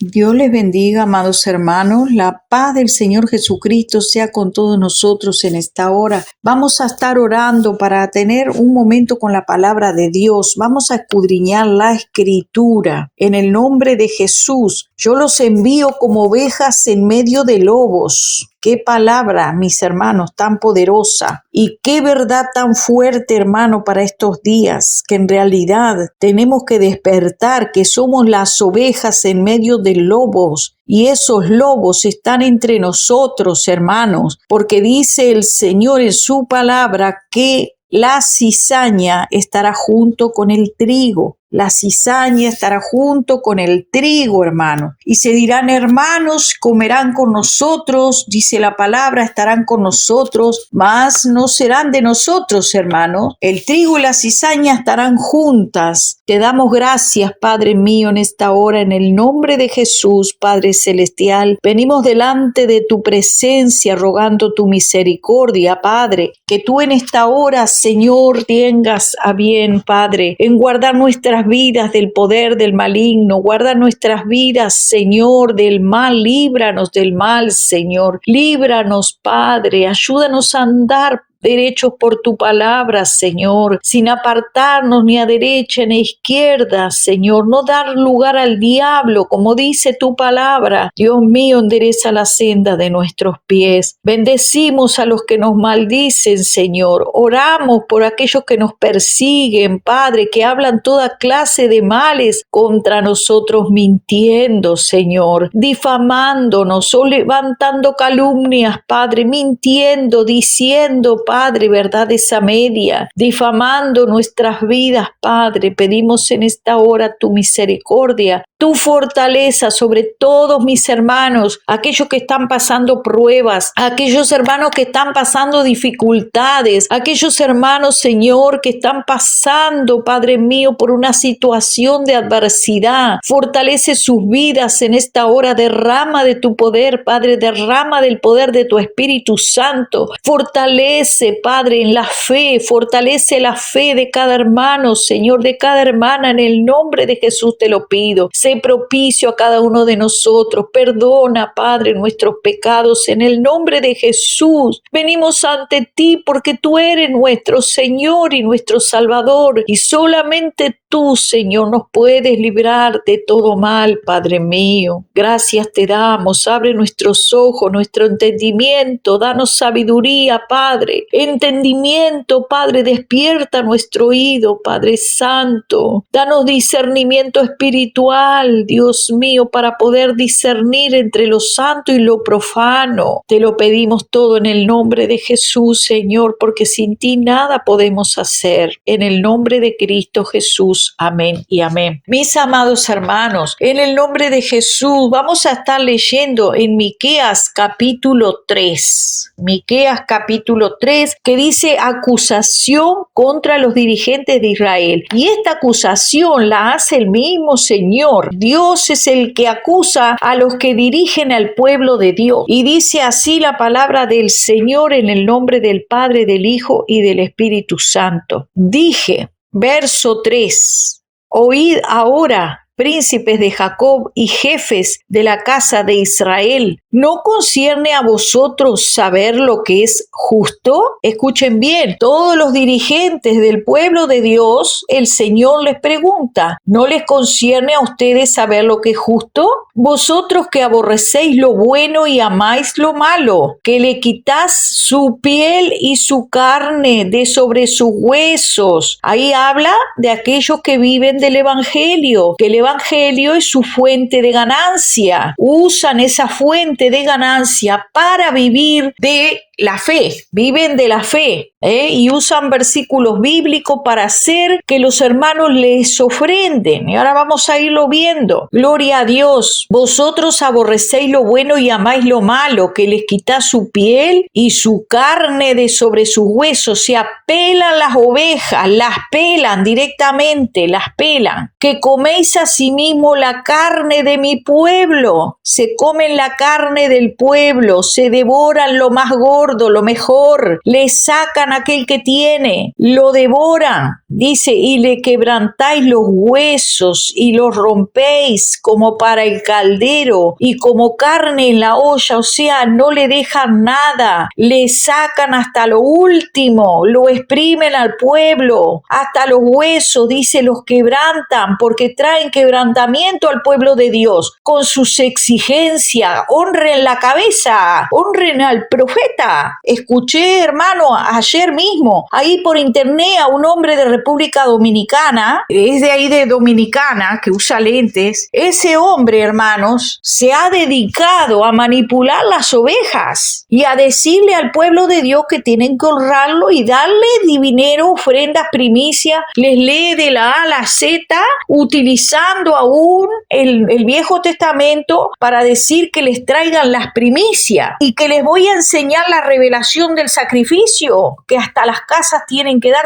Dios les bendiga, amados hermanos. La paz del Señor Jesucristo sea con todos nosotros en esta hora. Vamos a estar orando para tener un momento con la palabra de Dios. Vamos a escudriñar la Escritura. En el nombre de Jesús, yo los envío como ovejas en medio de lobos. Qué palabra, mis hermanos, tan poderosa y qué verdad tan fuerte, hermano, para estos días, que en realidad tenemos que despertar, que somos las ovejas en medio de lobos. Y esos lobos están entre nosotros, hermanos, porque dice el Señor en su palabra que la cizaña estará junto con el trigo. La cizaña estará junto con el trigo, hermano. Y se dirán, hermanos, comerán con nosotros, dice la palabra, estarán con nosotros, mas no serán de nosotros, hermanos. El trigo y la cizaña estarán juntas. Te damos gracias, Padre mío, en esta hora, en el nombre de Jesús, Padre celestial. Venimos delante de tu presencia, rogando tu misericordia, Padre, que tú en esta hora, Señor, tengas a bien, Padre, en guardar nuestras vidas del poder del maligno, guarda nuestras vidas, Señor, del mal, líbranos del mal, Señor, líbranos, Padre, ayúdanos a andar derechos por tu palabra, Señor, sin apartarnos ni a derecha ni a izquierda, Señor, no dar lugar al diablo, como dice tu palabra. Dios mío, endereza la senda de nuestros pies. Bendecimos a los que nos maldicen, Señor. Oramos por aquellos que nos persiguen, Padre, que hablan toda clase de males contra nosotros, mintiendo, Señor, difamándonos o levantando calumnias, Padre, mintiendo, diciendo, Padre, verdades a media, difamando nuestras vidas, Padre. Pedimos en esta hora tu misericordia, tu fortaleza sobre todos mis hermanos, aquellos que están pasando pruebas, aquellos hermanos que están pasando dificultades, aquellos hermanos, Señor, que están pasando, Padre mío, por una situación de adversidad. Fortalece sus vidas en esta hora, derrama de tu poder, Padre, derrama del poder de tu Espíritu Santo. Fortalece, Padre, en la fe, fortalece la fe de cada hermano, Señor, de cada hermana, en el nombre de Jesús te lo pido. Sé propicio a cada uno de nosotros, perdona, Padre, nuestros pecados, en el nombre de Jesús. Venimos ante ti porque tú eres nuestro Señor y nuestro Salvador, y solamente tú, Señor, nos puedes librar de todo mal, Padre mío. Gracias te damos, abre nuestros ojos, nuestro entendimiento, danos sabiduría, Padre, entendimiento, Padre, despierta nuestro oído, Padre Santo, danos discernimiento espiritual, Dios mío, para poder discernir entre lo santo y lo profano. Te lo pedimos todo en el nombre de Jesús, Señor, porque sin ti nada podemos hacer. En el nombre de Cristo Jesús, amén y amén. Mis amados hermanos, en el nombre de Jesús, vamos a estar leyendo en Miqueas capítulo 3. Miqueas capítulo 3, que dice acusación contra los dirigentes de Israel. Y esta acusación la hace el mismo Señor. Dios es el que acusa a los que dirigen al pueblo de Dios. Y dice así la palabra del Señor en el nombre del Padre, del Hijo y del Espíritu Santo. Dije, verso 3, oíd ahora, príncipes de Jacob y jefes de la casa de Israel, ¿no concierne a vosotros saber lo que es justo? Escuchen bien, todos los dirigentes del pueblo de Dios, el Señor les pregunta, ¿no les concierne a ustedes saber lo que es justo? Vosotros que aborrecéis lo bueno y amáis lo malo, que le quitáis su piel y su carne de sobre sus huesos. Ahí habla de aquellos que viven del Evangelio, que el Evangelio es su fuente de ganancia. Usan esa fuente de ganancia para vivir de la fe, viven de la fe, y usan versículos bíblicos para hacer que los hermanos les ofrenden. Y ahora vamos a irlo viendo. Gloria a Dios. Vosotros aborrecéis lo bueno y amáis lo malo, que les quitáis su piel y su carne de sobre sus huesos. Se apelan las ovejas, las pelan directamente, las pelan. Que coméis asimismo la carne de mi pueblo. Se comen la carne del pueblo, se devoran lo más gordo gordo, lo mejor, le sacan aquel que tiene, lo devoran, dice, y le quebrantáis los huesos y los rompéis como para el caldero y como carne en la olla, o sea, no le dejan nada, le sacan hasta lo último, lo exprimen al pueblo, hasta los huesos, dice, los quebrantan, porque traen quebrantamiento al pueblo de Dios, con sus exigencias. Honren la cabeza, honren al profeta. Escuché, hermano, ayer mismo, ahí por internet, a un hombre de República Dominicana, es de ahí de Dominicana, que usa lentes. Ese hombre, hermanos, se ha dedicado a manipular las ovejas y a decirle al pueblo de Dios que tienen que honrarlo y darle dinero, ofrendas, primicias. Les lee de la A a la Z, utilizando aún el Viejo Testamento para decir que les traigan las primicias y que les voy a enseñar la revelación del sacrificio, que hasta las casas tienen que dar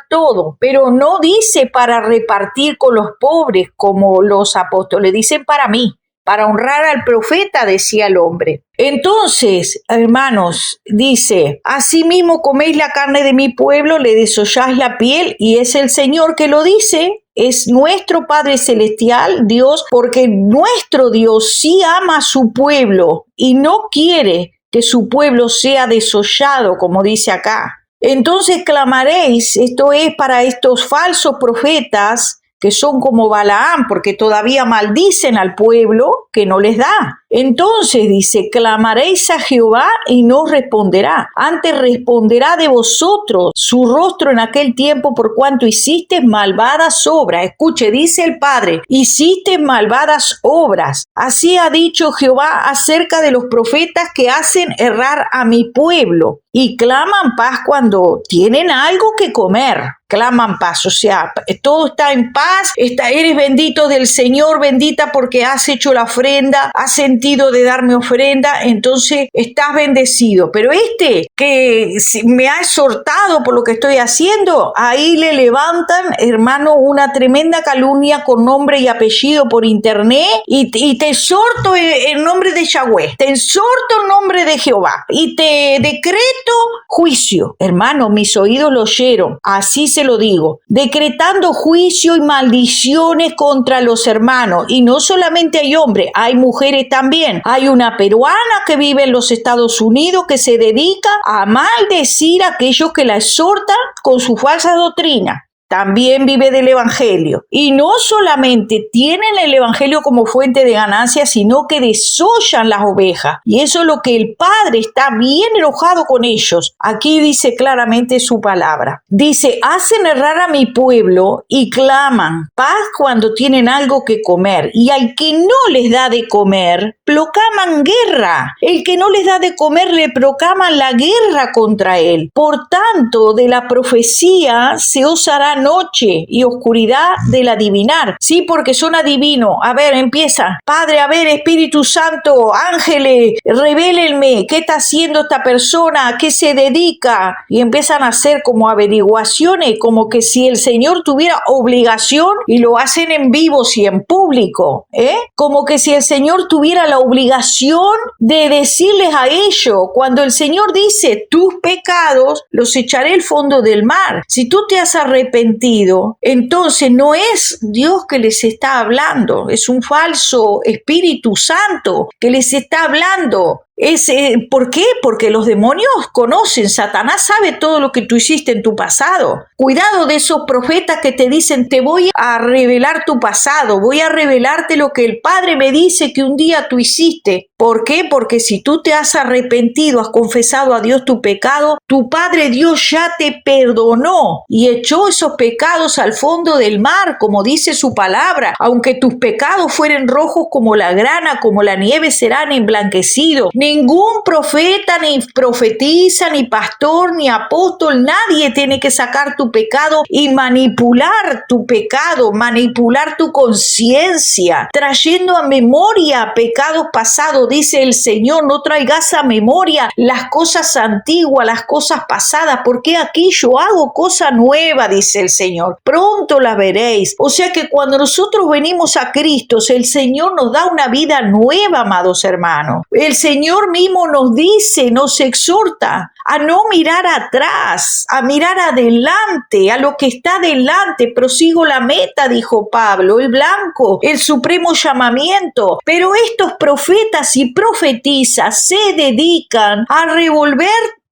todo, pero no dice para repartir con los pobres como los apóstoles, dicen para mí, para honrar al profeta, decía el hombre. Entonces, hermanos, dice, asimismo coméis la carne de mi pueblo, le desolláis la piel, y es el Señor que lo dice. Es nuestro Padre Celestial, Dios, porque nuestro Dios sí ama a su pueblo y no quiere que su pueblo sea desollado, como dice acá. Entonces clamaréis, esto es para estos falsos profetas que son como Balaam, porque todavía maldicen al pueblo que no les da. Entonces dice, clamaréis a Jehová y no responderá. Antes responderá de vosotros su rostro en aquel tiempo por cuanto hiciste malvadas obras. Escuche, dice el Padre, hiciste malvadas obras. Así ha dicho Jehová acerca de los profetas que hacen errar a mi pueblo y claman paz cuando tienen algo que comer. Claman paz, o sea, todo está en paz, eres bendito del Señor, bendita porque has hecho la ofrenda, has sentido de darme ofrenda, entonces estás bendecido. Pero que me ha exhortado por lo que estoy haciendo, ahí le levantan, hermano, una tremenda calumnia con nombre y apellido por internet y te exhorto en nombre de Yahweh, te exhorto en nombre de Jehová y te decreto juicio. Hermano, mis oídos lo oyeron, así se lo digo, decretando juicio y maldiciones contra los hermanos. Y no solamente hay hombres, hay mujeres también. Hay una peruana que vive en los Estados Unidos que se dedica a maldecir a aquellos que la exhortan con su falsa doctrina. También vive del evangelio. Y no solamente tienen el evangelio como fuente de ganancia, sino que desollan las ovejas. Y eso es lo que el Padre está bien enojado con ellos. Aquí dice claramente su palabra. Dice, hacen errar a mi pueblo y claman paz cuando tienen algo que comer. Y al que no les da de comer, proclaman guerra. El que no les da de comer, le proclaman la guerra contra él. Por tanto, de la profecía se os hará noche y oscuridad del adivinar. Sí, porque son adivinos. A ver, empieza. Padre, a ver, Espíritu Santo, ángeles, revélenme qué está haciendo esta persona, a qué se dedica. Y empiezan a hacer como averiguaciones, como que si el Señor tuviera obligación, y lo hacen en vivo y en público, como que si el Señor tuviera la obligación de decirles a ellos, cuando el Señor dice, tus pecados los echaré al fondo del mar. Si tú te has arrepentido, entonces no es Dios que les está hablando, es un falso Espíritu Santo que les está hablando. ¿Por qué? Porque los demonios conocen, Satanás sabe todo lo que tú hiciste en tu pasado. Cuidado de esos profetas que te dicen, te voy a revelar tu pasado, voy a revelarte lo que el Padre me dice que un día tú hiciste. ¿Por qué? Porque si tú te has arrepentido, has confesado a Dios tu pecado, tu Padre Dios ya te perdonó y echó esos pecados al fondo del mar, como dice su palabra. Aunque tus pecados fueren rojos como la grana, como la nieve, serán emblanquecidos. Ningún profeta, ni profetiza, ni pastor, ni apóstol, nadie tiene que sacar tu pecado y manipular tu pecado, manipular tu conciencia, trayendo a memoria pecados pasados. Dice el Señor, no traigas a memoria las cosas antiguas, las cosas pasadas, porque aquí yo hago cosa nueva, dice el Señor. Pronto la veréis. O sea que cuando nosotros venimos a Cristo, el Señor nos da una vida nueva, amados hermanos. El Señor Señor mismo nos dice, nos exhorta a no mirar atrás, a mirar adelante, a lo que está delante. Prosigo la meta, dijo Pablo, el blanco, el supremo llamamiento. Pero estos profetas y profetisas se dedican a revolver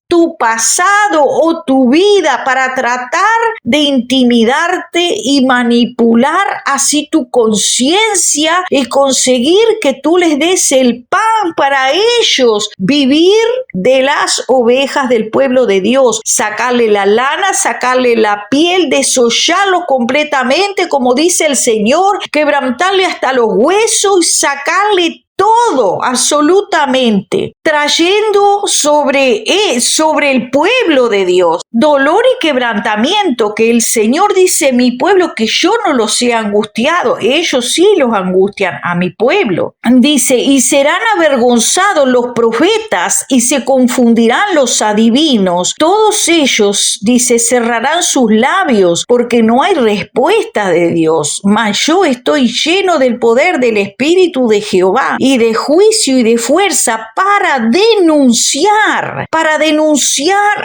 tu pasado o tu vida para tratar de intimidarte y manipular así tu conciencia y conseguir que tú les des el pan para ellos vivir de las ovejas del pueblo de Dios, sacarle la lana, sacarle la piel, desollarlo completamente, como dice el Señor, quebrantarle hasta los huesos y sacarle todo, absolutamente, trayendo sobre el pueblo de Dios dolor y quebrantamiento, que el Señor dice, mi pueblo, que yo no los he angustiado, ellos sí los angustian a mi pueblo. Dice, y serán avergonzados los profetas y se confundirán los adivinos. Todos ellos, dice, cerrarán sus labios porque no hay respuesta de Dios. Mas yo estoy lleno del poder del Espíritu de Jehová y de juicio y de fuerza para denunciar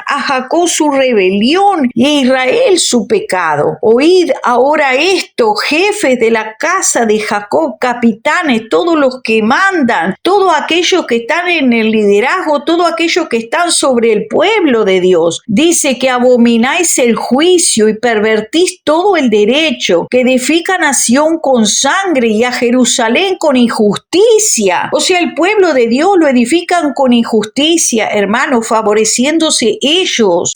a Jacob su rebelión y a Israel su pecado. Oíd ahora esto, jefes de la casa de Jacob, capitanes, todos los que mandan, todos aquellos que están en el liderazgo, todos aquellos que están sobre el pueblo de Dios. Dice que abomináis el juicio y pervertís todo el derecho, que edifican a Sión con sangre y a Jerusalén con injusticia. O sea, el pueblo de Dios lo edifican con injusticia, hermano, favoreciéndose ellos,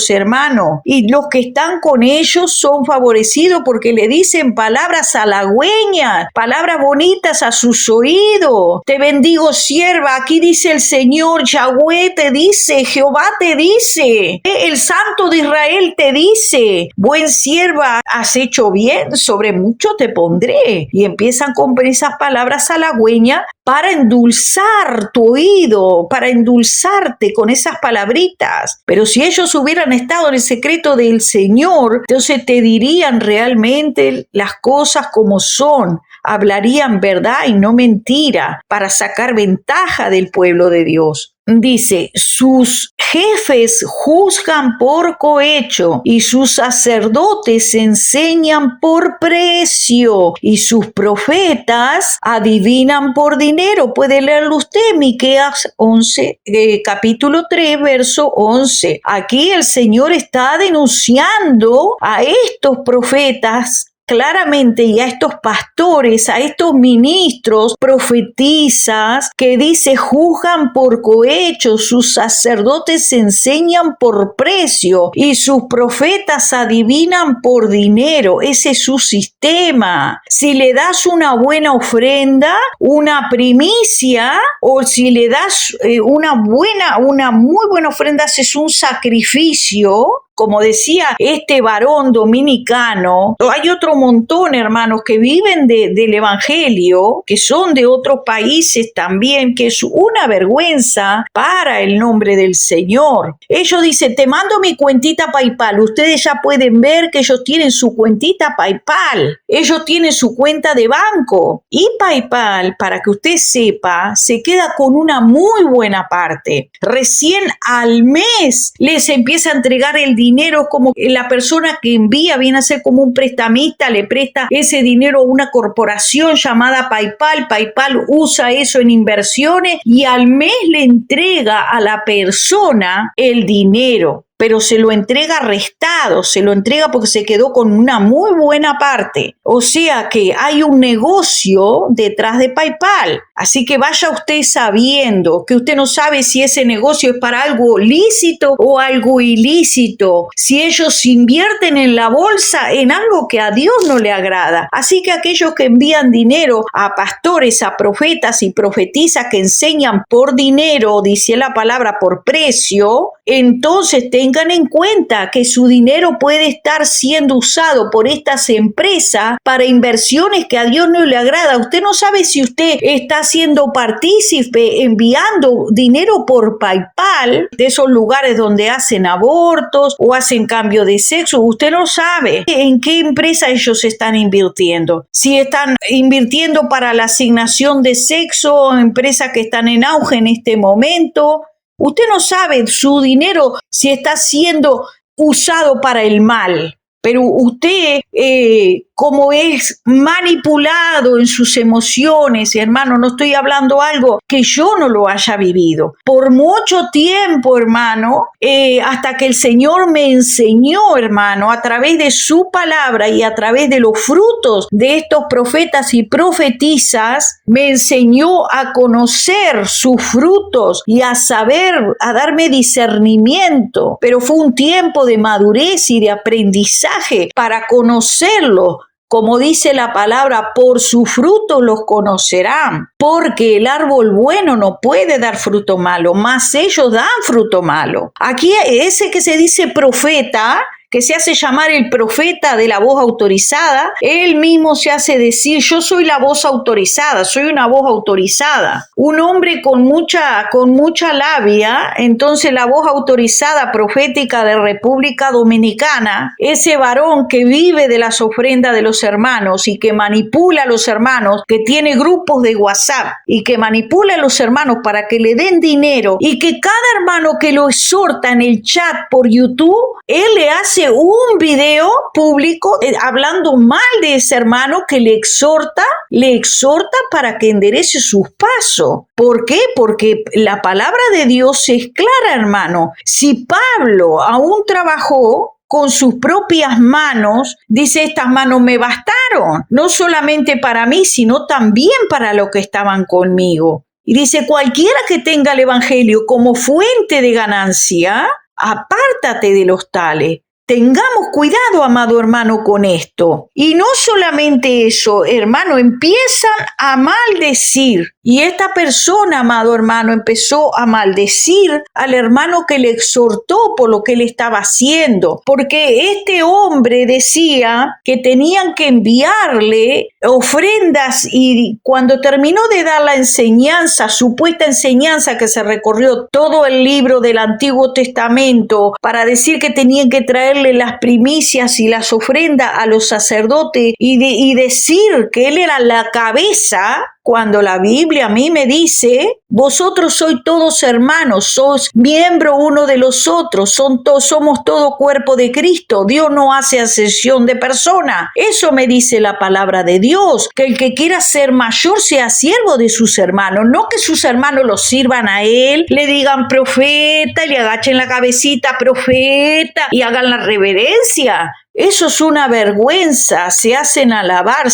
hermano. Y los que están con ellos son favorecidos porque le dicen palabras halagüeñas, palabras bonitas a sus oídos. Te bendigo, sierva. Aquí dice el Señor, Yahweh te dice, Jehová te dice, el Santo de Israel te dice, buen sierva, has hecho bien, sobre mucho te pondré. Y empiezan con esas palabras halagüeñas para endulzar tu oído, para endulzarte con esas palabritas. Pero si ellos hubieran estado en el secreto del Señor, entonces te dirían realmente las cosas como son, hablarían verdad y no mentira para sacar ventaja del pueblo de Dios. Dice, sus jefes juzgan por cohecho y sus sacerdotes enseñan por precio y sus profetas adivinan por dinero. Puede leerlo usted, Miqueas 11, capítulo 3, verso 11. Aquí el Señor está denunciando a estos profetas claramente, y a estos pastores, a estos ministros, profetizas, que dice, juzgan por cohecho, sus sacerdotes enseñan por precio y sus profetas adivinan por dinero. Ese es su sistema. Si le das una buena ofrenda, una primicia, o si le das una muy buena ofrenda, haces un sacrificio, como decía este varón dominicano. Hay otro montón, hermanos, que viven del evangelio, que son de otros países también, que es una vergüenza para el nombre del Señor. Ellos dicen, te mando mi cuentita PayPal. Ustedes ya pueden ver que ellos tienen su cuentita PayPal. Ellos tienen su cuenta de banco. Y PayPal, para que usted sepa, se queda con una muy buena parte. Recién al mes les empieza a entregar el dinero, como la persona que envía viene a ser como un prestamista, le presta ese dinero a una corporación llamada PayPal. PayPal usa eso en inversiones y al mes le entrega a la persona el dinero. Pero se lo entrega restado, se lo entrega porque se quedó con una muy buena parte. O sea que hay un negocio detrás de PayPal. Así que vaya usted sabiendo que usted no sabe si ese negocio es para algo lícito o algo ilícito. Si ellos invierten en la bolsa en algo que a Dios no le agrada. Así que aquellos que envían dinero a pastores, a profetas y profetizas que enseñan por dinero, dice la palabra por precio, entonces tengan en cuenta que su dinero puede estar siendo usado por estas empresas para inversiones que a Dios no le agrada. Usted no sabe si usted está siendo partícipe enviando dinero por PayPal, de esos lugares donde hacen abortos o hacen cambio de sexo. Usted no sabe en qué empresa ellos están invirtiendo. Si están invirtiendo para la asignación de sexo, empresas que están en auge en este momento. Usted no sabe su dinero si está siendo usado para el mal. Pero usted, como es manipulado en sus emociones, hermano, no estoy hablando algo que yo no lo haya vivido. Por mucho tiempo, hermano, hasta que el Señor me enseñó, hermano, a través de su palabra y a través de los frutos de estos profetas y profetisas, me enseñó a conocer sus frutos y a saber, a darme discernimiento. Pero fue un tiempo de madurez y de aprendizaje para conocerlo. Como dice la palabra, por su fruto los conocerán, porque el árbol bueno no puede dar fruto malo, mas ellos dan fruto malo. Aquí ese que se dice profeta, que se hace llamar el profeta de la voz autorizada, él mismo se hace decir: yo soy la voz autorizada, soy una voz autorizada. Un hombre con mucha labia. Entonces la voz autorizada profética de República Dominicana, ese varón que vive de las ofrendas de los hermanos y que manipula a los hermanos, que tiene grupos de WhatsApp y que manipula a los hermanos para que le den dinero, y que cada hermano que lo exhorta en el chat por YouTube, él le hace un video público hablando mal de ese hermano que le exhorta para que enderece sus pasos. ¿Por qué? Porque la palabra de Dios es clara, hermano. Si Pablo aún trabajó con sus propias manos, dice: estas manos me bastaron, no solamente para mí, sino también para los que estaban conmigo. Y dice: cualquiera que tenga el evangelio como fuente de ganancia, apártate de los tales. Tengamos cuidado, amado hermano, con esto. Y no solamente eso, hermano, empiezan a maldecir. Y esta persona, amado hermano, empezó a maldecir al hermano que le exhortó por lo que él estaba haciendo. Porque este hombre decía que tenían que enviarle ofrendas, y cuando terminó de dar la enseñanza, supuesta enseñanza que se recorrió todo el libro del Antiguo Testamento para decir que tenían que traerle las primicias y las ofrendas a los sacerdotes y decir que él era la cabeza, cuando la Biblia a mí me dice: vosotros sois todos hermanos, sois miembros uno de los otros, somos todo cuerpo de Cristo, Dios no hace acepción de persona. Eso me dice la palabra de Dios, que el que quiera ser mayor sea siervo de sus hermanos, no que sus hermanos los sirvan a él, le digan profeta y le agachen la cabecita, profeta, y hagan la reverencia. Eso es una vergüenza. Se hacen alabar,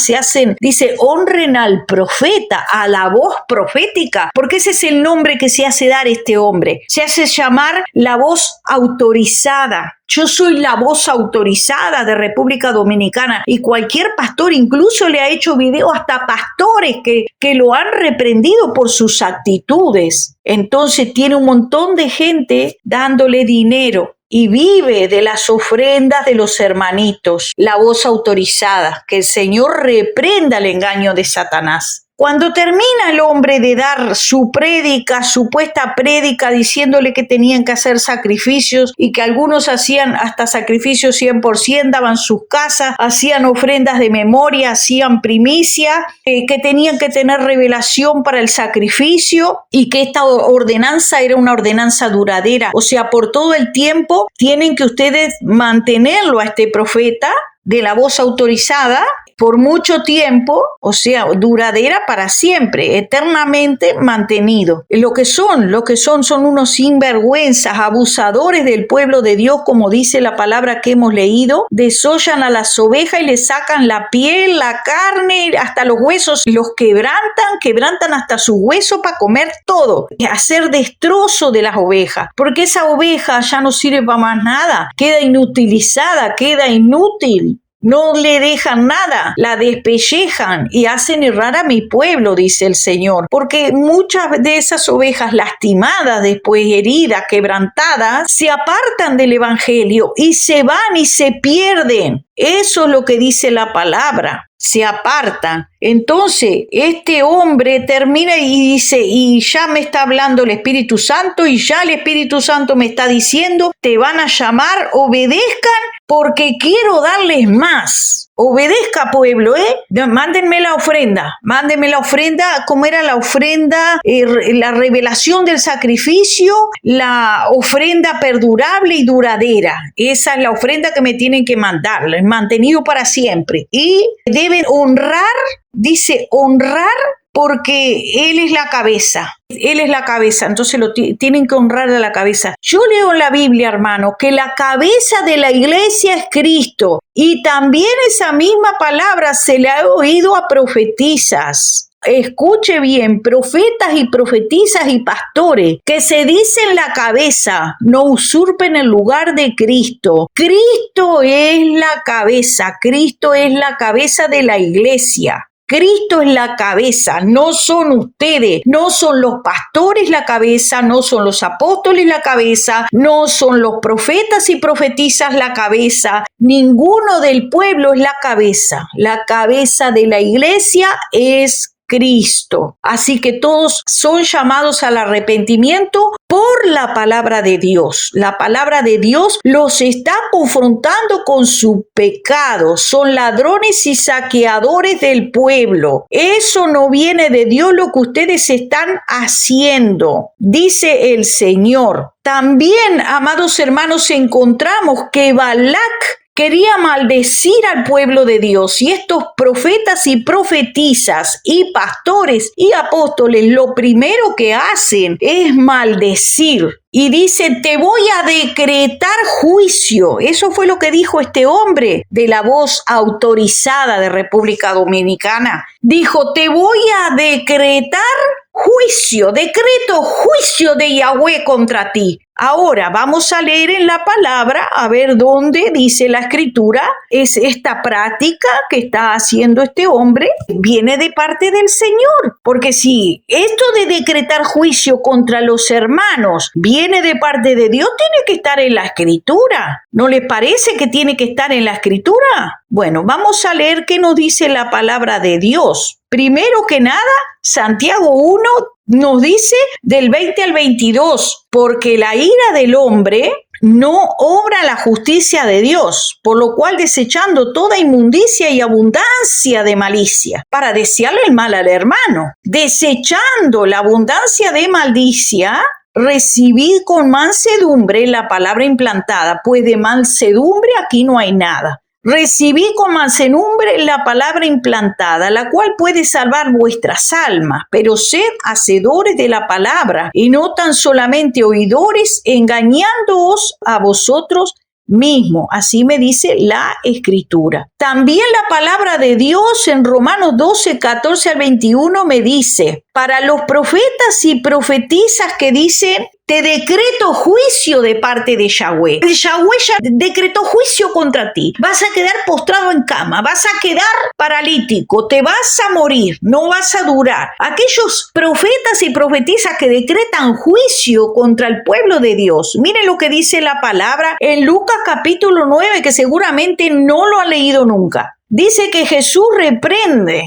dice: honren al profeta, a la voz profética, porque ese es el nombre que se hace dar este hombre. Se hace llamar la voz autorizada. Yo soy la voz autorizada de República Dominicana, y cualquier pastor incluso le ha hecho video, hasta pastores que lo han reprendido por sus actitudes. Entonces tiene un montón de gente dándole dinero y vive de las ofrendas de los hermanitos, la voz autorizada. Que el Señor reprenda el engaño de Satanás. Cuando termina el hombre de dar su supuesta prédica, diciéndole que tenían que hacer sacrificios y que algunos hacían hasta sacrificios 100%, daban sus casas, hacían ofrendas de memoria, hacían primicia, que tenían que tener revelación para el sacrificio y que esta ordenanza era una ordenanza duradera. O sea, por todo el tiempo tienen que ustedes mantenerlo a este profeta de la voz autorizada por mucho tiempo, o sea, duradera para siempre, eternamente mantenido. Lo que son unos sinvergüenzas, abusadores del pueblo de Dios, como dice la palabra que hemos leído. Desollan a las ovejas y le sacan la piel, la carne, hasta los huesos, los quebrantan hasta sus huesos para comer todo, hacer destrozo de las ovejas, porque esa oveja ya no sirve para más nada, queda inutilizada, queda inútil. no le dejan nada, la despellejan y hacen errar a mi pueblo, dice el Señor, porque muchas de esas ovejas lastimadas, después heridas, quebrantadas, se apartan del evangelio y se van y se pierden. Eso es lo que dice la palabra. Se apartan. Entonces, este hombre termina y dice, y ya me está hablando el Espíritu Santo, y ya el Espíritu Santo me está diciendo, te van a llamar, obedezcan, porque quiero darles más. Obedezca, pueblo, mándenme la ofrenda, ¿cómo era la ofrenda? La revelación del sacrificio, la ofrenda perdurable y duradera. Esa es la ofrenda que me tienen que mandar, el mantenido para siempre. Y deben honrar, dice honrar, porque Él es la cabeza. Él es la cabeza, entonces tienen que honrar a la cabeza. Yo leo en la Biblia, hermano, que la cabeza de la iglesia es Cristo. Y también esa misma palabra se le ha oído a profetisas. Escuche bien, profetas y profetisas y pastores que se dicen la cabeza, no usurpen el lugar de Cristo. Cristo es la cabeza, Cristo es la cabeza de la iglesia. Cristo es la cabeza, no son ustedes, no son los pastores la cabeza, no son los apóstoles la cabeza, no son los profetas y profetisas la cabeza, ninguno del pueblo es la cabeza de la iglesia es Cristo. Así que todos son llamados al arrepentimiento por la palabra de Dios. La palabra de Dios los está confrontando con su pecado. Son ladrones y saqueadores del pueblo. Eso no viene de Dios lo que ustedes están haciendo, dice el Señor. También, amados hermanos, encontramos que Balac quería maldecir al pueblo de Dios, y estos profetas y profetisas y pastores y apóstoles lo primero que hacen es maldecir. Y dice, te voy a decretar juicio. Eso fue lo que dijo este hombre de la voz autorizada de República Dominicana. Dijo, te voy a decretar juicio, decreto juicio de Yahweh contra ti. Ahora vamos a leer en la palabra, a ver dónde dice la escritura, es esta práctica que está haciendo este hombre, viene de parte del Señor. Porque si esto de decretar juicio contra los hermanos viene de parte de Dios, tiene que estar en la escritura. ¿No les parece que tiene que estar en la escritura? Bueno, vamos a leer qué nos dice la palabra de Dios. Primero que nada, Santiago 1 nos dice del 20 al 22, porque la ira del hombre no obra la justicia de Dios, por lo cual desechando toda inmundicia y abundancia de malicia, para desearle el mal al hermano, desechando la abundancia de malicia, recibid con mansedumbre la palabra implantada, pues de mansedumbre aquí no hay nada. Recibid con mansedumbre la palabra implantada, la cual puede salvar vuestras almas, pero sed hacedores de la palabra y no tan solamente oidores, engañándoos a vosotros mismos. Así me dice la escritura. También la palabra de Dios en Romanos 12, 14 al 21 me dice, para los profetas y profetisas que dicen, te decreto juicio de parte de Yahweh. Yahweh ya decretó juicio contra ti. Vas a quedar postrado en cama, vas a quedar paralítico, te vas a morir, no vas a durar. Aquellos profetas y profetisas que decretan juicio contra el pueblo de Dios. Miren lo que dice la palabra en Lucas capítulo 9, que seguramente no lo han leído nunca. Dice que Jesús reprende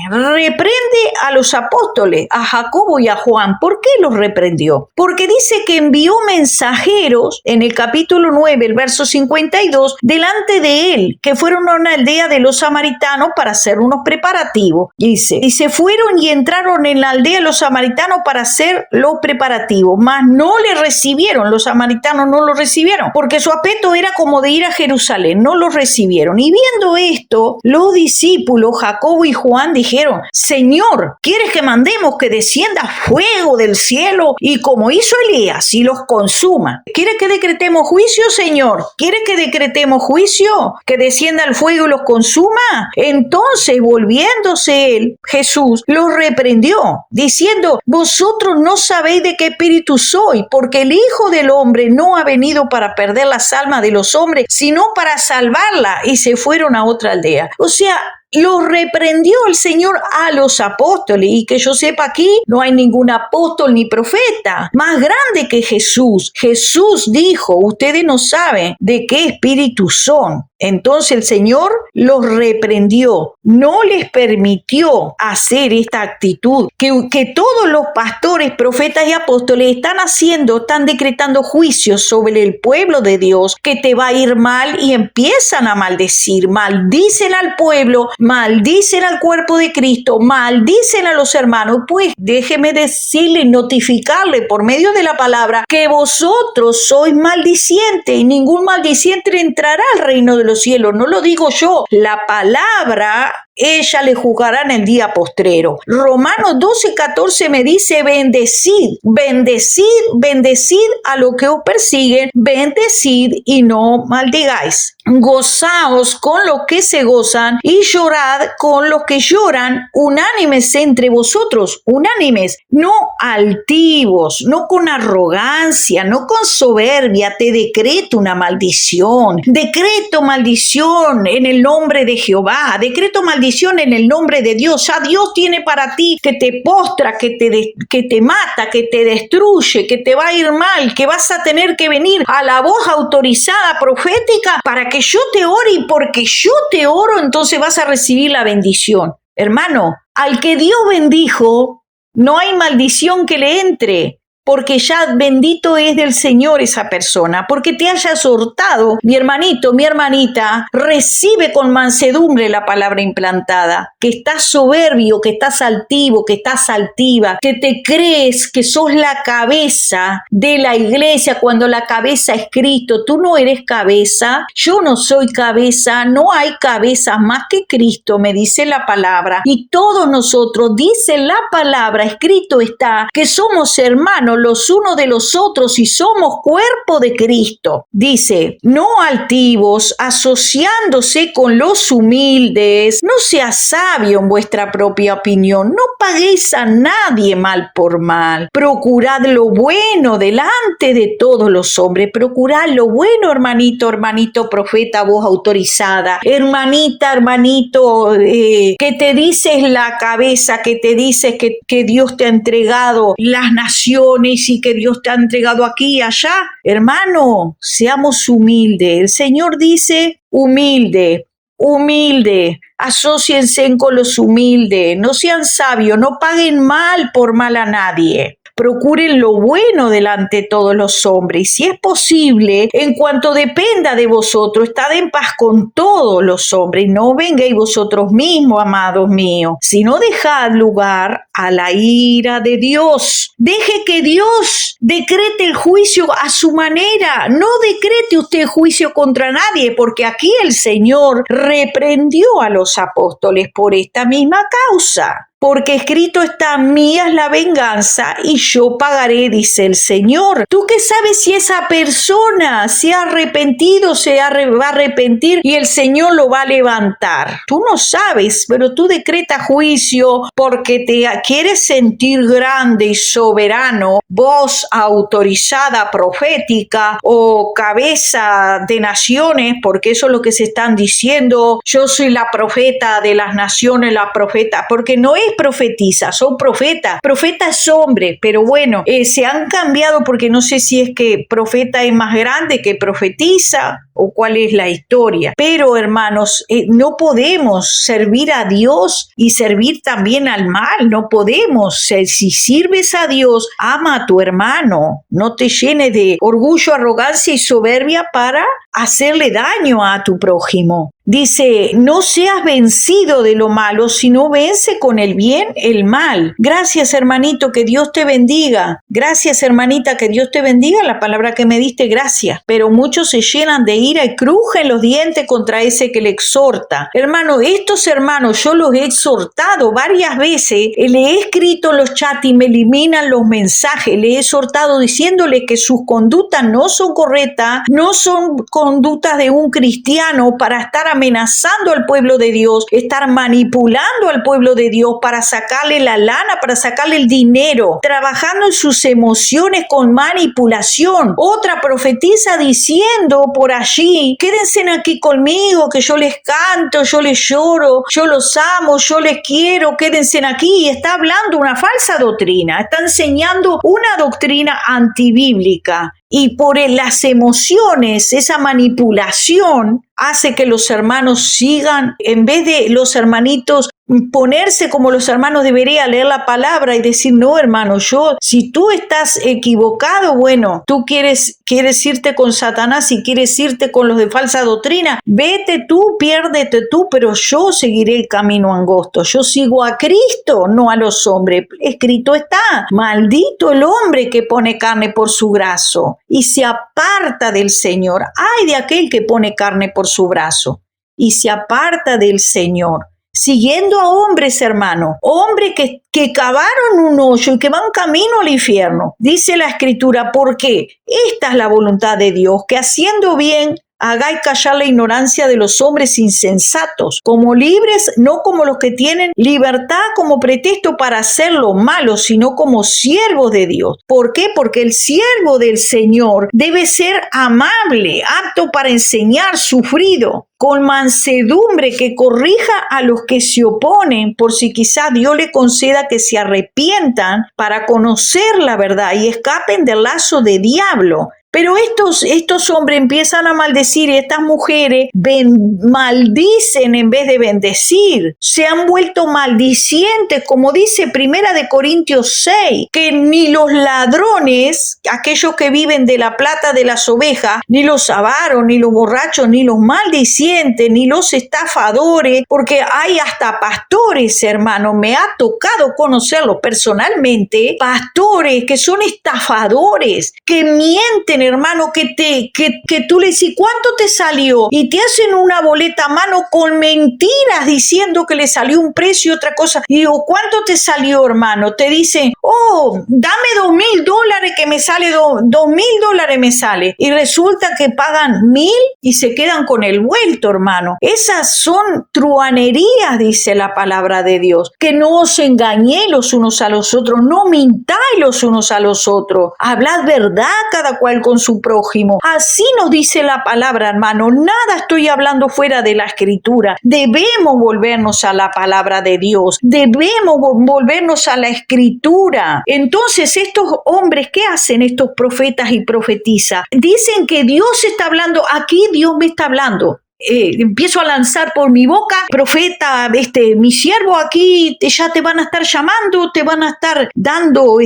a los apóstoles, a Jacobo y a Juan. ¿Por qué los reprendió? Porque dice que envió mensajeros en el capítulo 9, el verso 52, delante de él, que fueron a una aldea de los samaritanos para hacer unos preparativos. Dice, y se fueron y entraron en la aldea de los samaritanos para hacer los preparativos, mas no le recibieron, los samaritanos no lo recibieron, porque su aspecto era como de ir a Jerusalén, no lo recibieron. Y viendo esto, los dos discípulos, Jacobo y Juan, dijeron: Señor, ¿quieres que mandemos que descienda fuego del cielo y como hizo Elías y los consuma? ¿Quieres que decretemos juicio, Señor? ¿Quieres que decretemos juicio? ¿Que descienda el fuego y los consuma? Entonces, volviéndose él, Jesús, los reprendió, diciendo: vosotros no sabéis de qué espíritu soy, porque el Hijo del Hombre no ha venido para perder las almas de los hombres, sino para salvarla. Y se fueron a otra aldea. O sea, los reprendió el Señor a los apóstoles, y que yo sepa, aquí no hay ningún apóstol ni profeta más grande que Jesús. Jesús dijo: ustedes no saben de qué espíritu son. Entonces el Señor los reprendió, no les permitió hacer esta actitud que todos los pastores, profetas y apóstoles están haciendo. Están decretando juicios sobre el pueblo de Dios, que te va a ir mal, y empiezan a maldecir, maldicen al pueblo, maldicen al cuerpo de Cristo, maldicen a los hermanos. Pues déjeme decirle, notificarle por medio de la palabra, que vosotros sois maldicientes, y ningún maldiciente entrará al reino de los cielos. No lo digo yo, la palabra, ella le juzgará en el día postrero. Romanos 12:14 me dice: bendecid, bendecid, bendecid a los que os persiguen, bendecid y no maldigáis. Gozaos con los que se gozan y llorad con los que lloran, unánimes entre vosotros, unánimes, no altivos, no con arrogancia, no con soberbia. Te decreto una maldición, decreto maldición en el nombre de Jehová, decreto maldición en el nombre de Dios. Ya Dios tiene para ti que te postra, que te mata, que te destruye, que te va a ir mal, que vas a tener que venir a la voz autorizada profética para que yo te ore, y porque yo te oro, entonces vas a recibir la bendición. Hermano, al que Dios bendijo, no hay maldición que le entre, porque ya bendito es del Señor esa persona, porque te haya exhortado. Mi hermanito, mi hermanita, recibe con mansedumbre la palabra implantada. Que estás soberbio, que estás altivo, que estás altiva, que te crees que sos la cabeza de la iglesia, cuando la cabeza es Cristo. Tú no eres cabeza, yo no soy cabeza, no hay cabezas más que Cristo, me dice la palabra. Y todos nosotros, dice la palabra, escrito está, que somos hermanos los unos de los otros y somos cuerpo de Cristo. Dice: no altivos, asociándose con los humildes, no seas sabio en vuestra propia opinión, no paguéis a nadie mal por mal, procurad lo bueno delante de todos los hombres. Procurad lo bueno, hermanito, hermanito profeta, voz autorizada, hermanita, hermanito, que te dices la cabeza, que te dices que Dios te ha entregado las naciones y que Dios te ha entregado aquí y allá. Hermano, seamos humildes. El Señor dice: humilde, humilde, asóciense con los humildes, no sean sabios, no paguen mal por mal a nadie. Procuren lo bueno delante de todos los hombres, y si es posible, en cuanto dependa de vosotros, estad en paz con todos los hombres. No vengáis vosotros mismos, amados míos, sino dejad lugar a la ira de Dios. Deje que Dios decrete el juicio a su manera. No decrete usted juicio contra nadie, porque aquí el Señor reprendió a los apóstoles por esta misma causa. Porque escrito está: mía es la venganza y yo pagaré, dice el Señor. ¿Tú qué sabes si esa persona se ha arrepentido, va a arrepentir y el Señor lo va a levantar? Tú no sabes, pero tú decretas juicio porque te quieres sentir grande y soberano, voz autorizada profética o cabeza de naciones, porque eso es lo que se están diciendo. Yo soy la profeta de las naciones, la profeta, porque no es profetiza, son profetas. Profeta es hombre, pero bueno, se han cambiado, porque no sé si es que profeta es más grande que profetiza o cuál es la historia. Pero hermanos, no podemos servir a Dios y servir también al mal. No podemos. Si sirves a Dios, ama a tu hermano. No te llenes de orgullo, arrogancia y soberbia para hacerle daño a tu prójimo. Dice, no seas vencido de lo malo, sino vence con el bien el mal. Gracias, hermanito, que Dios te bendiga. Gracias, hermanita, que Dios te bendiga. La palabra que me diste, gracias. Pero muchos se llenan de ira y crujen los dientes contra ese que le exhorta. Hermano, estos hermanos yo los he exhortado varias veces. Le he escrito en los chats y me eliminan los mensajes. Le he exhortado diciéndole que sus conductas no son correctas, no son conductas de un cristiano para estar amenazando al pueblo de Dios, estar manipulando al pueblo de Dios para sacarle la lana, para sacarle el dinero, trabajando en sus emociones con manipulación. Otra profetiza diciendo por allí, quédense aquí conmigo, que yo les canto, yo les lloro, yo los amo, yo les quiero, quédense aquí. Y está hablando una falsa doctrina, está enseñando una doctrina antibíblica. Y por las emociones, esa manipulación hace que los hermanos sigan, en vez de los hermanitos ponerse como los hermanos deberían leer la palabra y decir, no, hermano, si tú estás equivocado, bueno, tú quieres irte con Satanás y quieres irte con los de falsa doctrina, vete tú, piérdete tú, pero yo seguiré el camino angosto. Yo sigo a Cristo, no a los hombres. Escrito está, maldito el hombre que pone carne por su brazo y se aparta del Señor. Ay de aquel que pone carne por su brazo y se aparta del Señor. Siguiendo a hombres, hermano, hombres que cavaron un hoyo y que van camino al infierno. Dice la Escritura, ¿por qué? Esta es la voluntad de Dios, que haciendo bien hagáis callar la ignorancia de los hombres insensatos, como libres, no como los que tienen libertad como pretexto para hacer lo malo, sino como siervos de Dios. ¿Por qué? Porque el siervo del Señor debe ser amable, apto para enseñar, sufrido, con mansedumbre, que corrija a los que se oponen, por si quizá Dios le conceda que se arrepientan para conocer la verdad y escapen del lazo de diablo. Pero estos hombres empiezan a maldecir y estas mujeres maldicen en vez de bendecir. Se han vuelto maldicientes, como dice Primera de Corintios 6, que ni los ladrones, aquellos que viven de la plata de las ovejas, ni los avaros, ni los borrachos, ni los maldicientes, ni los estafadores, porque hay hasta pastores, hermano, me ha tocado conocerlos personalmente, pastores que son estafadores, que mienten, hermano, que tú le dices, ¿cuánto te salió? Y te hacen una boleta a mano con mentiras diciendo que le salió un precio y otra cosa. Y digo, ¿cuánto te salió, hermano? Te dicen, oh, dame $2,000 que me sale, $2,000 me sale. Y resulta que pagan 1,000 y se quedan con el vuelto, hermano. Esas son truhanerías, dice la palabra de Dios. Que no os engañéis los unos a los otros, no mintáis los unos a los otros. Hablad verdad cada cual con su prójimo. Así nos dice la palabra, hermano. Nada estoy hablando fuera de la Escritura. Debemos volvernos a la palabra de Dios. Debemos volvernos a la Escritura. Entonces, estos hombres, ¿qué hacen estos profetas y profetizas? Dicen que Dios está hablando. Aquí Dios me está hablando. Empiezo a lanzar por mi boca, profeta, mi siervo aquí, ya te van a estar llamando, te van a estar dando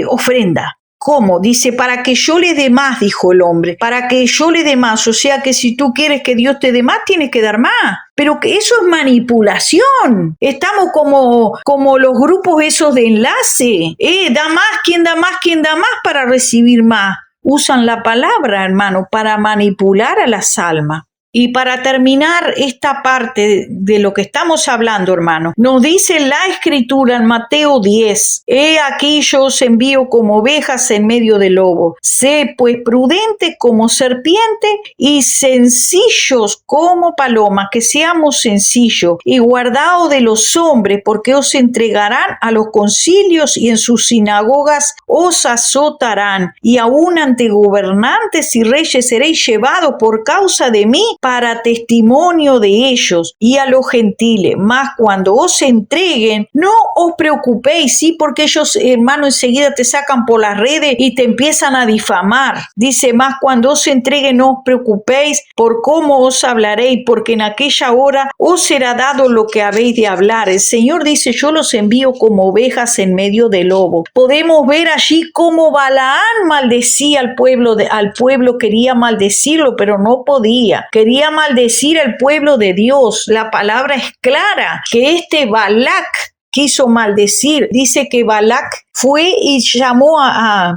ofrenda. ¿Cómo? Dice, para que yo le dé más, dijo el hombre, para que yo le dé más. O sea que si tú quieres que Dios te dé más, tienes que dar más. Pero que eso es manipulación. Estamos como los grupos esos de enlace. Da más, ¿quién da más? ¿Quién da más para recibir más? Usan la palabra, hermano, para manipular a las almas. Y para terminar esta parte de lo que estamos hablando, hermano, nos dice la Escritura en Mateo 10, he aquí yo os envío como ovejas en medio de lobos. Sé pues prudente como serpiente y sencillos como palomas, que seamos sencillos y guardaos de los hombres, porque os entregarán a los concilios y en sus sinagogas os azotarán, y aún ante gobernantes y reyes seréis llevados por causa de mí para testimonio de ellos y a los gentiles. Mas cuando os entreguen, no os preocupéis, sí, porque ellos, hermano, enseguida te sacan por las redes y te empiezan a difamar. Dice, mas cuando os entreguen, no os preocupéis por cómo os hablaréis, porque en aquella hora os será dado lo que habéis de hablar. El Señor dice, yo los envío como ovejas en medio de lobos. Podemos ver allí cómo Balaán maldecía al pueblo, quería maldecirlo, pero no podía. Quería quería maldecir al pueblo de Dios. La palabra es clara, que este Balac quiso maldecir. Dice que Balac fue y llamó a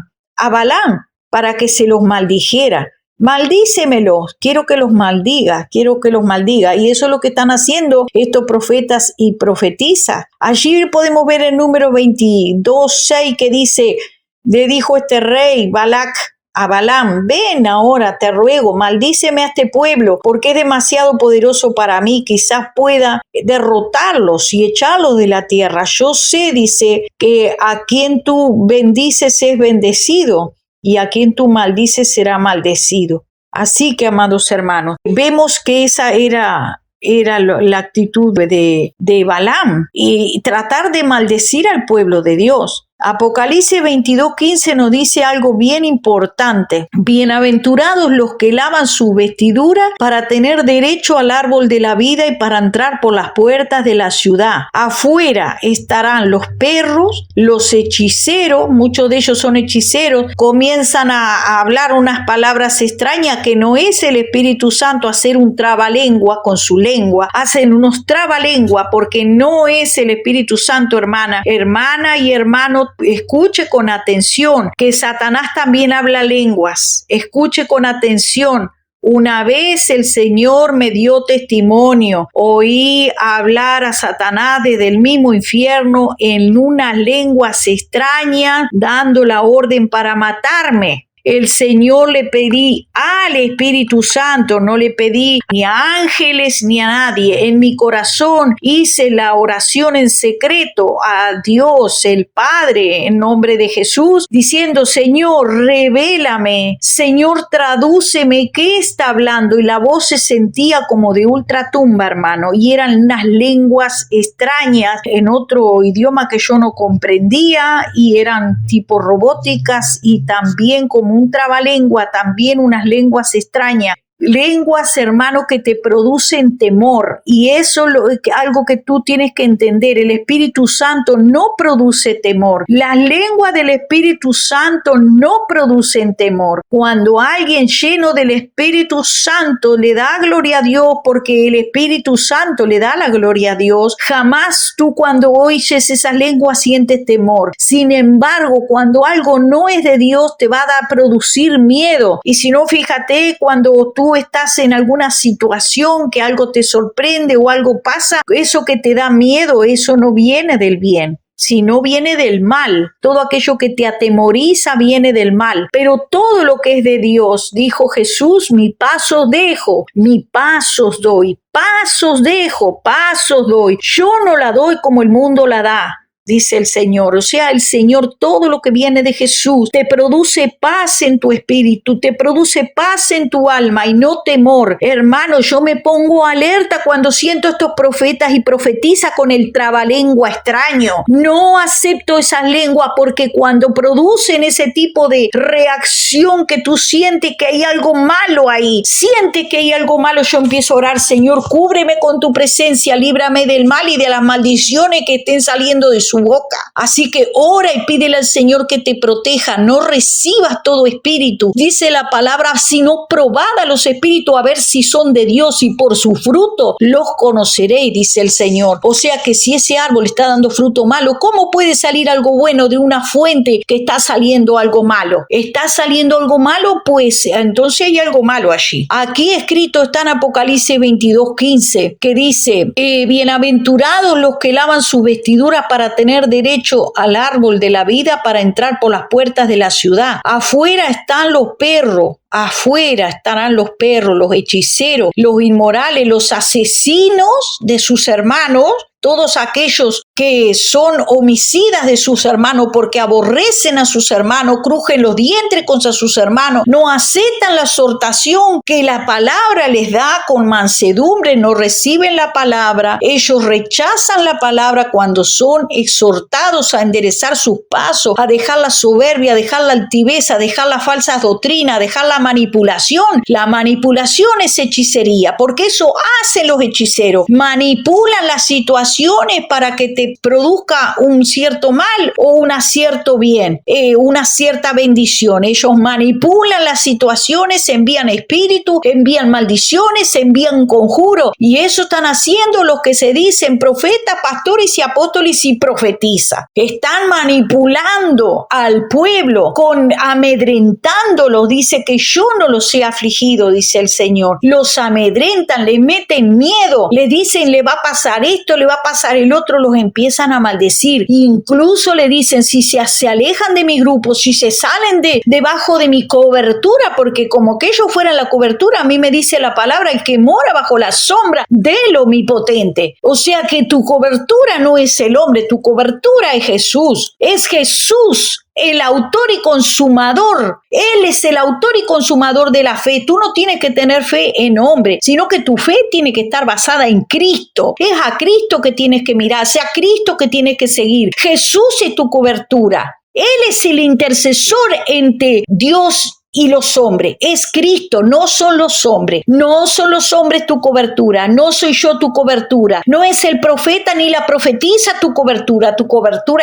Balaam para que se los maldijera. Maldícemelos, quiero que los maldiga. Y eso es lo que están haciendo estos profetas y profetizas. Allí podemos ver el número 22:6 que dice, le dijo este rey Balac a Balaam, ven ahora, te ruego, maldíceme a este pueblo, porque es demasiado poderoso para mí, quizás pueda derrotarlos y echarlos de la tierra. Yo sé, dice, que a quien tú bendices es bendecido, y a quien tú maldices será maldecido. Así que, amados hermanos, vemos que esa era la actitud de Balaam, y tratar de maldecir al pueblo de Dios. Apocalipsis 22:15 nos dice algo bien importante. Bienaventurados los que lavan su vestidura para tener derecho al árbol de la vida y para entrar por las puertas de la ciudad. Afuera estarán los perros, los hechiceros, muchos de ellos son hechiceros, comienzan a hablar unas palabras extrañas que no es el Espíritu Santo, hacer un trabalengua con su lengua, hacen unos trabalengua porque no es el Espíritu Santo, hermana y hermano. Escuche con atención que Satanás también habla lenguas. Escuche con atención. Una vez el Señor me dio testimonio. Oí hablar a Satanás desde el mismo infierno en unas lenguas extrañas, dando la orden para matarme. El Señor le pedí al Espíritu Santo, no le pedí ni a ángeles ni a nadie. En mi corazón hice la oración en secreto a Dios, el Padre, en nombre de Jesús, diciendo, Señor, revélame, Señor, tradúceme qué está hablando. Y la voz se sentía como de ultratumba, hermano, y eran unas lenguas extrañas en otro idioma que yo no comprendía, y eran tipo robóticas y también como un trabalengua, también unas lenguas extrañas. Lenguas, hermano, que te producen temor, y eso es algo que tú tienes que entender. El Espíritu Santo no produce temor. Las lenguas del Espíritu Santo no producen temor. Cuando alguien lleno del Espíritu Santo le da gloria a Dios, porque el Espíritu Santo le da la gloria a Dios, jamás tú cuando oyes esas lenguas sientes temor. Sin embargo, cuando algo no es de Dios te va a producir miedo. Y si no, fíjate, cuando tú estás en alguna situación que algo te sorprende o algo pasa, eso que te da miedo, eso no viene del bien, sino viene del mal. Todo aquello que te atemoriza viene del mal. Pero todo lo que es de Dios, dijo Jesús, mi paso dejo, mi pasos doy, pasos dejo, pasos doy. Yo no la doy como el mundo la da, dice el Señor. O sea, el Señor, todo lo que viene de Jesús, te produce paz en tu espíritu, te produce paz en tu alma y no temor. Hermano, yo me pongo alerta cuando siento estos profetas y profetiza con el trabalengua extraño. No acepto esas lenguas, porque cuando producen ese tipo de reacción que tú sientes que hay algo malo ahí, yo empiezo a orar, Señor, cúbreme con tu presencia, líbrame del mal y de las maldiciones que estén saliendo de su boca. Así que ora y pídele al Señor que te proteja. No recibas todo espíritu. Dice la palabra, sino probad a los espíritus a ver si son de Dios, y por su fruto los conoceréis, dice el Señor. O sea que si ese árbol está dando fruto malo, ¿cómo puede salir algo bueno de una fuente que está saliendo algo malo? ¿Está saliendo algo malo? Pues entonces hay algo malo allí. Aquí escrito está en Apocalipsis 22:15, que dice, bienaventurados los que lavan su vestidura para tener derecho al árbol de la vida, para entrar por las puertas de la ciudad. Afuera están los perros. Afuera estarán los perros, los hechiceros, los inmorales, los asesinos de sus hermanos, todos aquellos que son homicidas de sus hermanos porque aborrecen a sus hermanos, crujen los dientes contra sus hermanos, no aceptan la exhortación que la palabra les da con mansedumbre, no reciben la palabra, ellos rechazan la palabra cuando son exhortados a enderezar sus pasos, a dejar la soberbia, a dejar la altivez, a dejar las falsas doctrinas, a dejar la manipulación. La manipulación es hechicería, porque eso hacen los hechiceros, manipulan la situación situaciones para que te produzca un cierto mal o un cierto bien, una cierta bendición. Ellos manipulan las situaciones, envían espíritus, envían maldiciones, envían conjuros, y eso están haciendo los que se dicen profetas, pastores y apóstoles y profetizan. Están manipulando al pueblo, amedrentándolos. Dice que yo no los he afligido, dice el Señor. Los amedrentan, les meten miedo, les dicen le va a pasar esto, le va a pasar el otro, los empiezan a maldecir. Incluso le dicen si se alejan de mi grupo, si se salen debajo de mi cobertura, porque como que ellos fueran la cobertura, a mí me dice la palabra, el que mora bajo la sombra del Omnipotente. O sea que tu cobertura no es el hombre, tu cobertura es Jesús. Es Jesús, el autor y consumador. Él es el autor y consumador de la fe. Tú no tienes que tener fe en hombre, sino que tu fe tiene que estar basada en Cristo. Es a Cristo que tienes que mirar, es a Cristo que tienes que seguir. Jesús es tu cobertura. Él es el intercesor entre Dios y los hombres. Es Cristo, no son los hombres. No son los hombres tu cobertura, no soy yo tu cobertura. No es el profeta ni la profetisa tu cobertura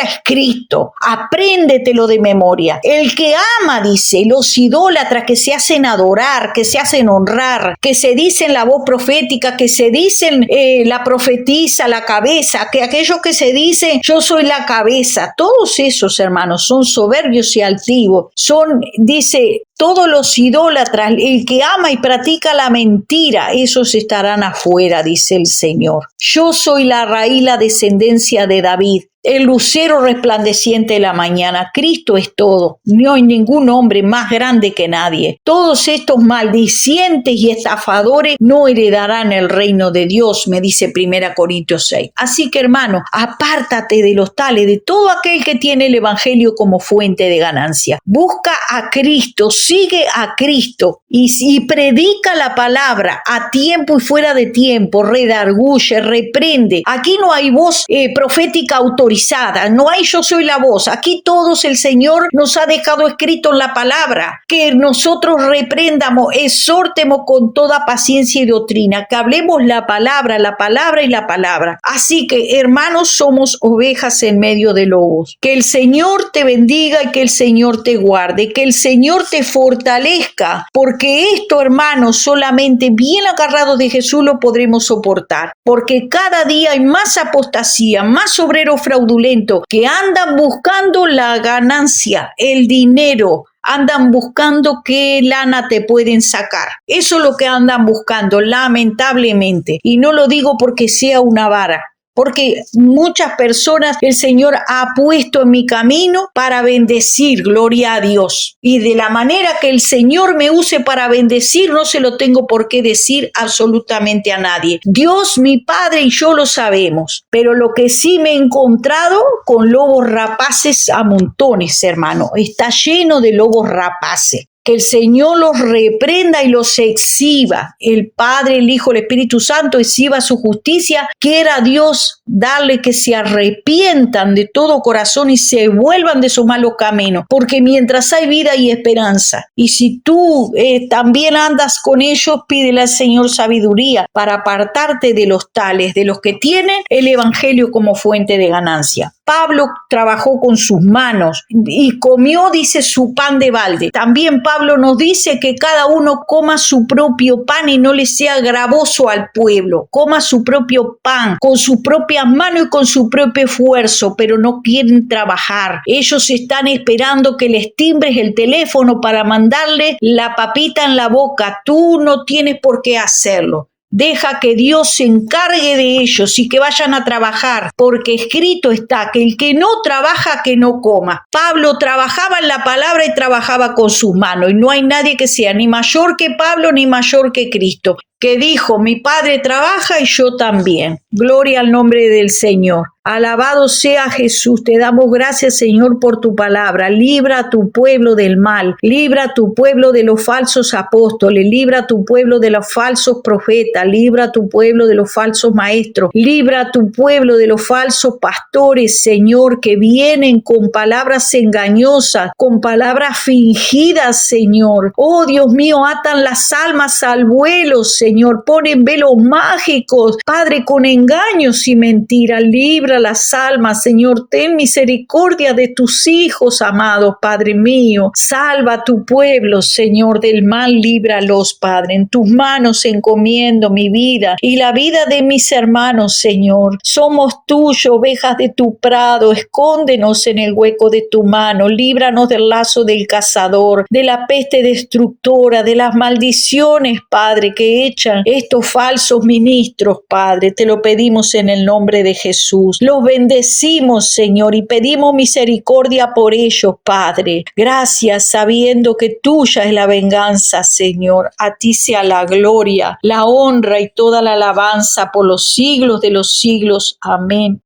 es Cristo. Apréndetelo de memoria. El que ama, dice, los idólatras que se hacen adorar, que se hacen honrar, que se dicen la voz profética, que se dicen la profetisa, la cabeza, que aquellos que se dicen yo soy la cabeza, todos esos, hermanos, son soberbios y altivos. Dice, todos los idólatras, el que ama y practica la mentira, esos estarán afuera, dice el Señor. Yo soy la raíz, la descendencia de David, el lucero resplandeciente de la mañana. Cristo es todo. No hay ningún hombre más grande que nadie. Todos estos maldicientes y estafadores no heredarán el reino de Dios, me dice 1 Corintios 6. Así que, hermano, apártate de los tales, de todo aquel que tiene el evangelio como fuente de ganancia. Busca a Cristo, sigue a Cristo y predica la palabra a tiempo y fuera de tiempo, redarguye, reprende. Aquí no hay voz profética autorizada, no hay yo soy la voz. Aquí todos el Señor nos ha dejado escrito en la palabra que nosotros reprendamos, exhortemos con toda paciencia y doctrina, que hablemos la palabra y la palabra. Así que, hermanos, somos ovejas en medio de lobos. Que el Señor te bendiga y que el Señor te guarde, que el Señor te fortalezca, porque esto, hermanos, solamente bien agarrados de Jesús lo podremos soportar, porque cada día hay más apostasía, más obreros fraudulentos que andan buscando la ganancia, el dinero, andan buscando qué lana te pueden sacar. Eso es lo que andan buscando, lamentablemente. Y no lo digo porque sea una vara, porque muchas personas el Señor ha puesto en mi camino para bendecir, gloria a Dios. Y de la manera que el Señor me use para bendecir, no se lo tengo por qué decir absolutamente a nadie. Dios, mi Padre y yo lo sabemos, pero lo que sí me he encontrado con lobos rapaces a montones, hermano. Está lleno de lobos rapaces. Que el Señor los reprenda y los exhiba. El Padre, el Hijo, el Espíritu Santo exhiba su justicia. Quiera Dios darle que se arrepientan de todo corazón y se vuelvan de sus malos caminos. Porque mientras hay vida hay esperanza. Y si tú también andas con ellos, pídele al Señor sabiduría para apartarte de los tales, de los que tienen el Evangelio como fuente de ganancia. Pablo trabajó con sus manos y comió, dice, su pan de balde. También Pablo nos dice que cada uno coma su propio pan y no le sea gravoso al pueblo. Coma su propio pan con sus propias manos y con su propio esfuerzo, pero no quieren trabajar. Ellos están esperando que les timbres el teléfono para mandarle la papita en la boca. Tú no tienes por qué hacerlo. Deja que Dios se encargue de ellos y que vayan a trabajar, porque escrito está que el que no trabaja, que no coma. Pablo trabajaba en la palabra y trabajaba con sus manos, y no hay nadie que sea ni mayor que Pablo ni mayor que Cristo, que dijo, mi Padre trabaja y yo también. Gloria al nombre del Señor. Alabado sea Jesús. Te damos gracias, Señor, por tu palabra. Libra a tu pueblo del mal. Libra a tu pueblo de los falsos apóstoles. Libra a tu pueblo de los falsos profetas. Libra a tu pueblo de los falsos maestros. Libra a tu pueblo de los falsos pastores, Señor, que vienen con palabras engañosas, con palabras fingidas, Señor. Oh, Dios mío, atan las almas al vuelo, Señor. Señor. Ponen velos mágicos, Padre, con engaños y mentiras. Libra las almas, Señor. Ten misericordia de tus hijos, amados, Padre mío. Salva a tu pueblo, Señor, del mal. Líbralos, Padre. En tus manos encomiendo mi vida y la vida de mis hermanos, Señor. Somos tuyos, ovejas de tu prado. Escóndenos en el hueco de tu mano. Líbranos del lazo del cazador, de la peste destructora, de las maldiciones, Padre, que echan estos falsos ministros, Padre. Te lo pedimos en el nombre de Jesús. Los bendecimos, Señor, y pedimos misericordia por ellos, Padre. Gracias, sabiendo que tuya es la venganza, Señor. A ti sea la gloria, la honra y toda la alabanza por los siglos de los siglos. Amén.